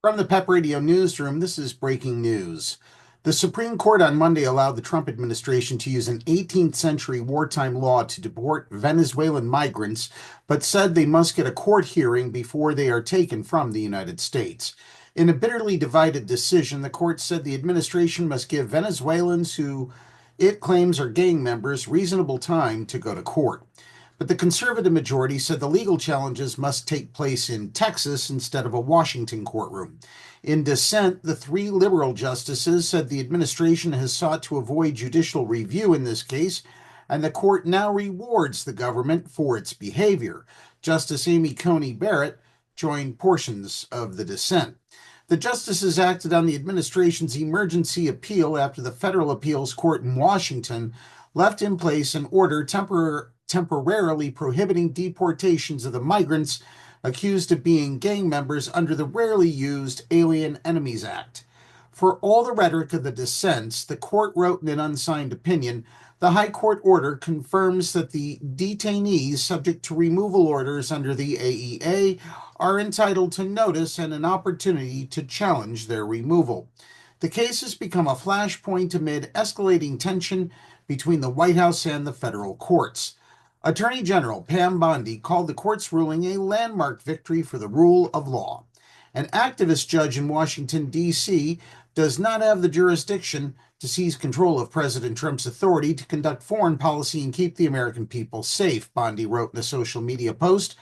From the Pep Radio Newsroom, this is breaking news. The Supreme Court on Monday allowed the Trump administration to use an 18th century wartime law to deport Venezuelan migrants, but said they must get a court hearing before they are taken from the United States. In a bitterly divided decision, the court said the administration must give Venezuelans who it claims are gang members reasonable time to go to court. But the conservative majority said the legal challenges must take place in Texas instead of a Washington courtroom. In dissent, the three liberal justices said the administration has sought to avoid judicial review in this case, and the court now rewards the government for its behavior. Justice Amy Coney Barrett joined portions of the dissent. The justices acted on the administration's emergency appeal after the federal appeals court in Washington left in place an order temporarily prohibiting deportations of the migrants accused of being gang members under the rarely used Alien Enemies Act. For all the rhetoric of the dissents, the court wrote in an unsigned opinion, the High Court order confirms that the detainees subject to removal orders under the AEA are entitled to notice and an opportunity to challenge their removal. The case has become a flashpoint amid escalating tension between the White House and the federal courts. Attorney General Pam Bondi called the court's ruling a landmark victory for the rule of law. An activist judge in Washington, D.C., does not have the jurisdiction to seize control of President Trump's authority to conduct foreign policy and keep the American people safe, Bondi wrote in a social media post.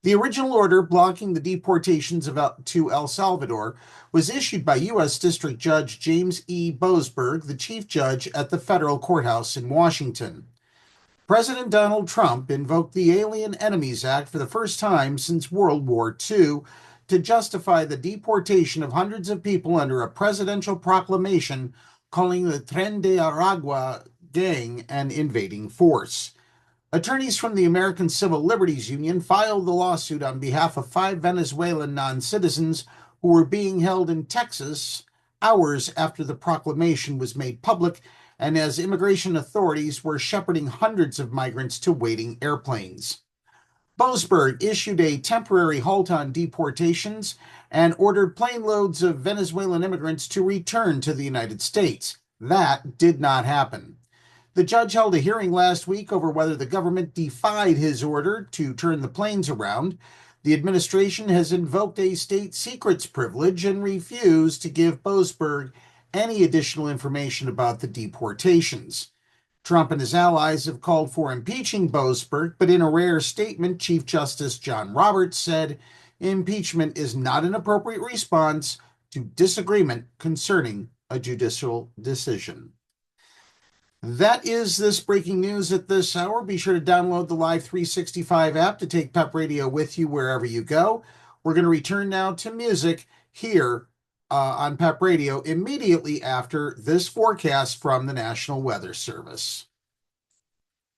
The original order blocking the deportations to El Salvador was issued by U.S. District Judge James E. Boasberg, the chief judge at the federal courthouse in Washington. President Donald Trump invoked the Alien Enemies Act for the first time since World War II to justify the deportation of hundreds of people under a presidential proclamation calling the Tren de Aragua gang an invading force. Attorneys from the American Civil Liberties Union filed the lawsuit on behalf of 5 Venezuelan non-citizens who were being held in Texas hours after the proclamation was made public and as immigration authorities were shepherding hundreds of migrants to waiting airplanes. Boasberg issued a temporary halt on deportations and ordered plane loads of Venezuelan immigrants to return to the United States. That did not happen. The judge held a hearing last week over whether the government defied his order to turn the planes around. The administration has invoked a state secrets privilege and refused to give Boasberg any additional information about the deportations. Trump and his allies have called for impeaching Boasberg, but in a rare statement, Chief Justice John Roberts said impeachment is not an appropriate response to disagreement concerning a judicial decision. That is this breaking news at this hour. Be sure to download the Live 365 app to take Pep Radio with you wherever you go. We're going to return now to music here on Pep Radio immediately after this forecast from the National Weather Service.